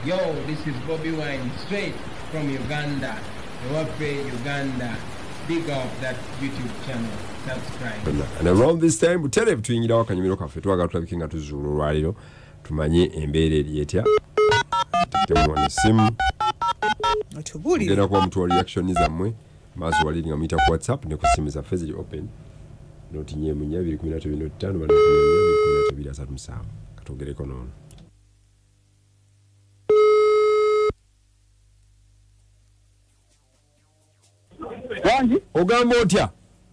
Yo, this is Bobby Wine, straight from Uganda. Wape, Uganda. Big up that YouTube channel. Subscribe. And around this time, we tell you to ingira wakanyumiro kafe twaga tulabikinga tuzulu lwaliro tumanye embeere lyetya. Temwani simu. Atubuli. Ngena kwa mtu wa reaction zammwe. Mazo waliri nga mwita ku WhatsApp ne ku simu za Facebook open. Noti nye munya 215 bana 217 katogereko nono. Wanji? Ogamba otya?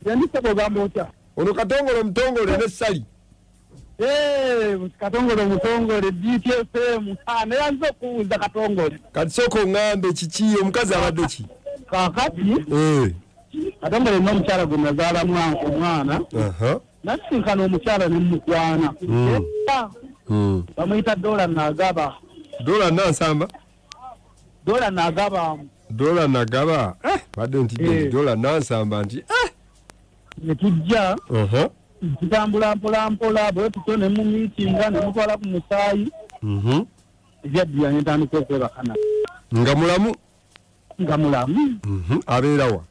Yandise ogamba otya? Ono katongolo mtongole ne sali. Katongolo mtongole DTFM sana yanzo kuuza katongole. Kati soko ngambe chichi omukazi abadde ki? Kakati? Katongole no mchara gumazala mwana. Nasinkana omukyala ne mukwana. Bamuyita dola nagaba. Dola nansamba? Dola nagaba. Dola nagaba. Badde nti dola nansamba nti netujja. Kitambula mpola bwe tutone mu meeting ne mutwala ku musayi. Ebyaddiya netandika okwebakana. Nga mulamu? Nga mulamu. Abeera wa?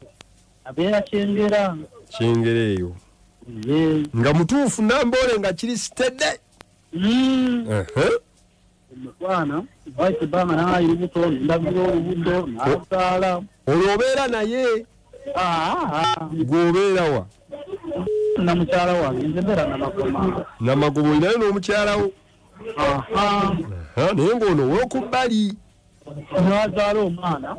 Abeera Kyengera. Kyengera eyo. Nga mutuufu Nambole nga kiri stede. Mukwana baite banga nayi buto ndabiro obuto n'asala. Olwobeera naye. Gwobeera wa? Na mukyala wange nze mbeera Namagoma. Namagoma olinayo n'omukyala wo? Naye ng'ono ow'okubbali. N'azaala omwana.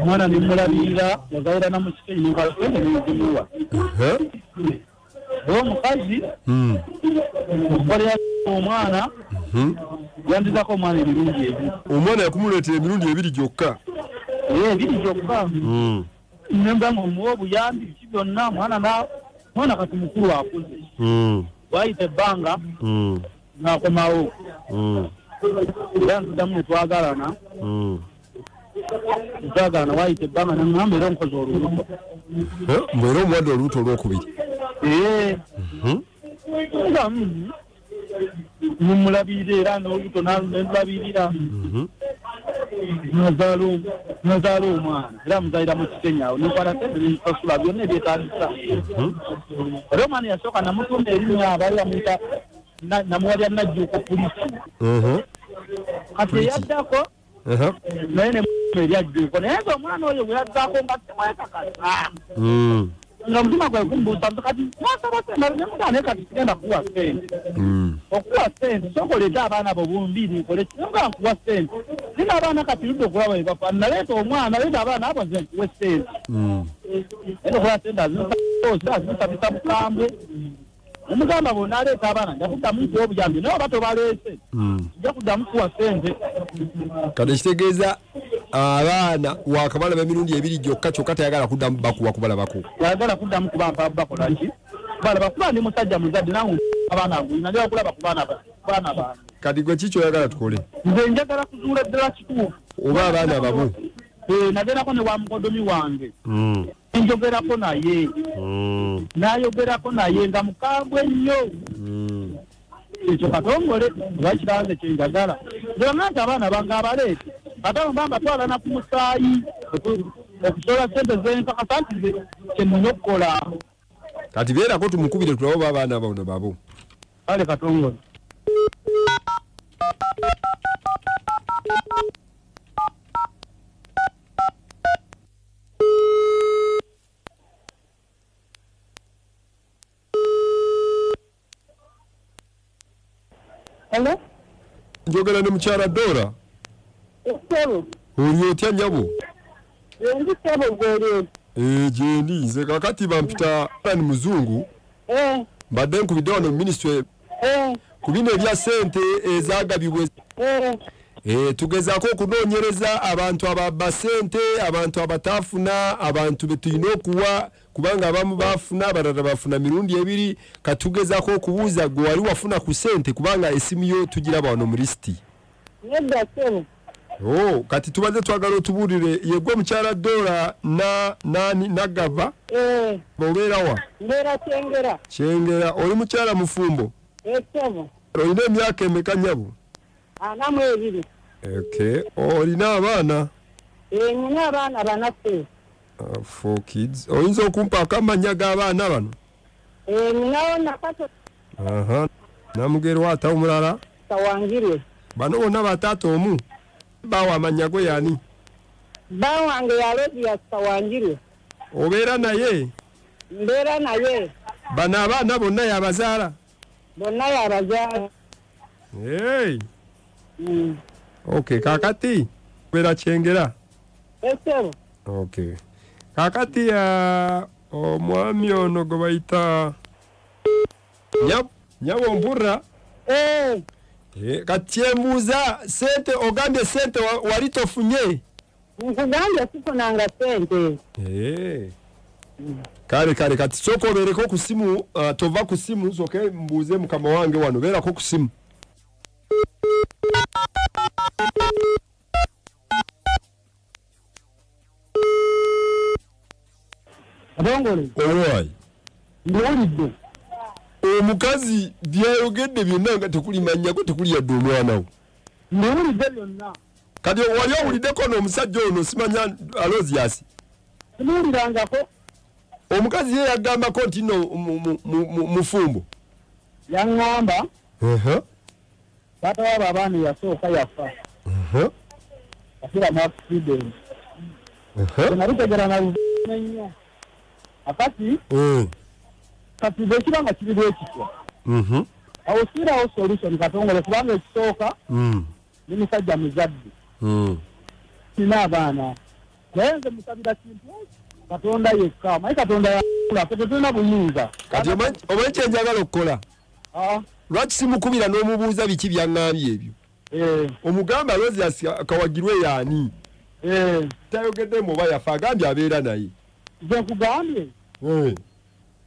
Omwana ne mulabirira yazaalira na mukisenyi nkalufende n'ezimuwa. Omukazi okukolera omwana yandizako omwana emirundi ebiri. Omwana yakumuleetera emirundi ebiri gyokka? Ebiri gyokka. Nemba ng'omuwa obuyambi ki byonna mwana kati mukulu akuze. Wayita ebbanga n'akomawo. Era ntuddamu ne twagalana. Twagalana wayita ebbanga neŋŋamba era omukozi olubuto. Mbwera omuwadde olubuto olwokubiri? Nga mumulabirira era n'olubuto n'alulabirira. Nazaala omwana era muzaalira mu Kisenyi awo nekwata sente n'ensasula byonna ebyetaagisa. Era omwana yasooka namutunda erinnya abaali bamuyita namuwalya Najjuuko Polisi. Kati eyaddako naye ne eryajjuuko naye nga omwana oyo bwe yazzaako nga temwekakasa. Nga mutima gwe gumbuusa kati mwasaba sente ne mugane kati sigenda kuwa sente. Okuwa sente sooka oleete abaana bo bombi nkole nga nkuwa sente. Nina abaana kati ludde okulaba bwe bafa naleeta omwana leeta abaana abo nze nkuwe sente. Era okuwa sente azimusabisa bukambwe. Omugamba bonna aleeta abaana nja kuddamu nkuwa obuyambi naye oba tobaleese nja kuddamu kuwa sente. Kati kitegeeza abaana wakabalaba emirundi ebiri gyokka kyokka tayagala kuddamu bakuwa kubalabako? Tayagala kuddamu kubamba bakola ki? Balaba kuba ndi musajja muzadde nange abaana ngulina nja okulaba ku baana bange. Kati gwe ki kyoyagala tukole? Nze njagala kuzuula ddala kituufu. Oba abaana babo? Nagerako ne wa mukodomi wange. Njogerako naye. Nayogerako naye nga mukambwe nnyo. Ekyo katongole oba kiranze kyenjagala. Njonga nti abaana bange abaleete. Ate mbamba twalana ku musaayi okusola sente z'enkakasa nti nze kyenina okukola. Kati beerako tumukubire tulabe abaana bano babo. Kale katongole. Hello? Njogera ne mukyala Dora? Sebo. Oli otya nnyabo? Ndi sebo gwere. Gyendi nze kakati bampita Alan Muzungu. Mbadde nkubidde wano mu ministry. Ku bino ebya ssente ezaagabibwe. Tugezaako okunoonyereza abantu ababba ssente, abantu abataafuna, abantu be tulina okuwa kubanga abamu baafuna abalala bafuna mirundi ebiri. Katugezaako okubuuza gwe wali wafuna ku ssente kubanga esimu yo tugiraba wano mu lisiti. Nedda sebo. Kati tubaze twagala otubuulire yegwe mukyala Dora Nagava. Obeera wa? Mbeera Kyengera. Kyengera. Oli mukyala mufumbo? Sebo. Olina emyaka emeka nnyabo? Ana mwebiri. Okay. Olina abaana? Nina abaana banaffe. 4 kids. Oyinza okumpa akamanya g'abaana bano? Ninawo Nakato. Aha. Namugerwa ata omulala? Tawangirwe. Bano bonna bataata omu? Bawa amanya go yani? Bawange Aloysius Tawangirwe. Obeera naye? Mbeera naye. Bano abaana bonna yabazaala? Bonna yabazaala. Hey. Okay, kakati obeera Kyengera? Esero. Okay. Kakati omwami ono gwe bayita Nyabo Mpurra. Kati embuuza sente ogambye sente wali tofunye? Nkugambye sifunanga sente. Kale kati sooka obeereko ku simu, tova ku simu soke mbuuze mukama wange wano beerako ku simu. Abongole. Olwai. Ndiwulidde. Omukazi byayogedde byonna nga tekulimanya ko tekuli yadde omwana wo. Ndiwulidde byonna. Kati wali owuliddeko n'omusajja ono simanya Aloysius? Simuwulirangako. Omukazi ye yagambako nti no mufumbo. Yaŋŋamba. Taata wabo abaana yasooka yafa. Afira mu accident. Nalutegera nnyo. Akati kati bwekibanga kiri bwekityo awo siirawo solution Katongole kubanga ekisooka ni musajja muzadde sina abaana naye nze musabira kintu Katonda yekka mayi Katonda yakula tetulina buyinza. Kati omanyi kye njagala okukola? Lwaki simukubira n'omubuuza biki byaŋŋambye ebyo? Omugamba Aloysius Kawagirwe yaani? Tayogeddemu oba yafa agambye abeera naye. Nze nkugambye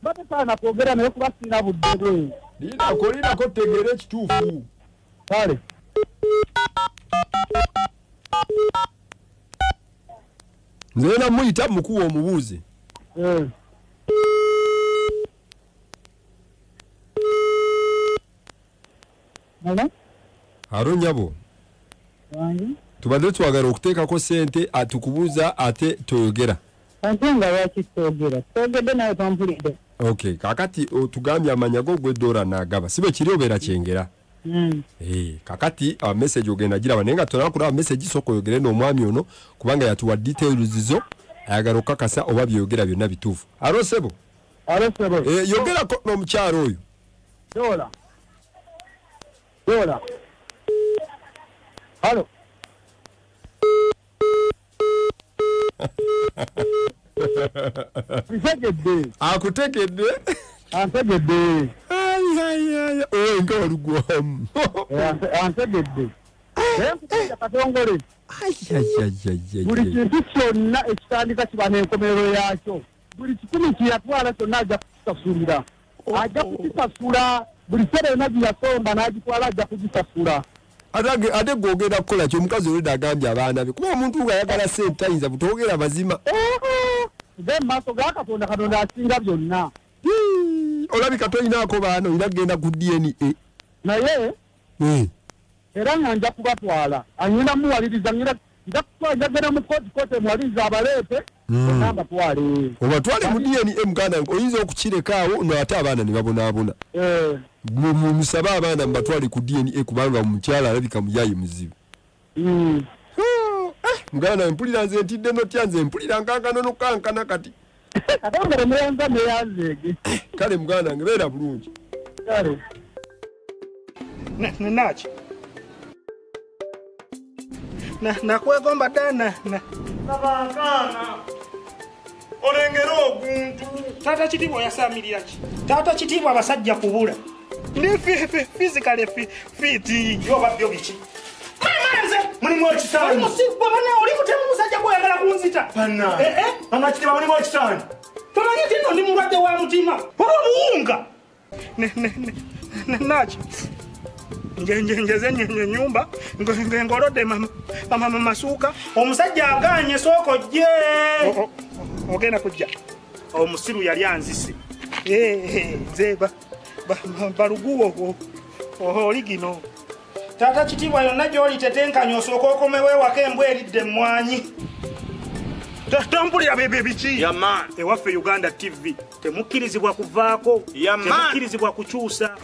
batesaana kwogera naye kuba sirina budde bwe. Linako tegeera ekituufu. Kale nze namuyita mukuwa omubuuze. Alo Nyabo. Tubadde twagala okuteekako sente atukubuuza ate toyogera. Antenga lwaki toogera? Toogedde nawe tompulidde. Okay, kakati otugambye amanya go gwe Dora n'agaba. Si bwe kiri obeera Kyengera? Kakati message ogenda giraba naye nga tonakulaba message soko oyogere n'omwami ono kubanga yatuwa details zo ayagala okukakasa oba byogera byonna bituufu. Alo Sebo? Alo Sebo. Yogerako n'omukyalo oyo. Dora. Alo. Akutegedde? Antegedde. Nga walugwamu. Antegedde. Katongole. Buli kintu kyonna ekitandika kiba n'enkomerero yakyo. Buli kikumi kyeyatwala kyonna ajja kukisasulira. Ajja kukisasula. Buli sere yonna gyeyasomba n'agitwala ajja kugisasula. Ate gwogera kukola ki? Omukazi olwedde agambye abaana be. Kuba omuntu ng'ayagala sente tayinza butogera mazima. Nze mu maaso ga Katonda asinga byonna. Olabika toyinaako baana olina kugenda ku DNA. Naye era nga nja kubatwala. Anyina muwaliriza njagenda mu kooti emuwaliriza abaleete bonna mbatwale. Obatwale mu DNA muganda oyinza okukireka no ate abaana ne babonaabona. Musabe abaana mubatwale ku DNA kubanga omukyala alabika muyayi muzibu. Muganda mpulira nze ntidde notya nze mpulira nkakanono kankana kati. Katongole muyanza meyanzeege. Kale muganda nge beera bulungi. Kale. Nachi. Nakwegomba dana. Nabangana. Olengera oguntu. Tata Kitibwa yasamirira ki? Tata Kitibwa abasajja kubula. Ndi physically fit yo babyo biki? Mamanze mulimu ekisani. Musiba bana oli mutemu musajja kwagala kunzita. Bana. Mama Kitibwa mulimu ekisani. Tomanyi tino ndi mulwadde wa mutima. Oba muunga. Nachi. Ngeze nyumba ngolode mama masuka omusajja aganye soko je ogenda kujja omusiru yali anzise zeba baluguwo oligino Tata kitiibwa yonna gy'oli tetenkanya osooka okomewo ewaka embwa eridde emmwanyi. Tompulira bebe biki? Ewaffe Uganda TV temukkirizibwa kuvaako, temukkirizibwa kukyusa.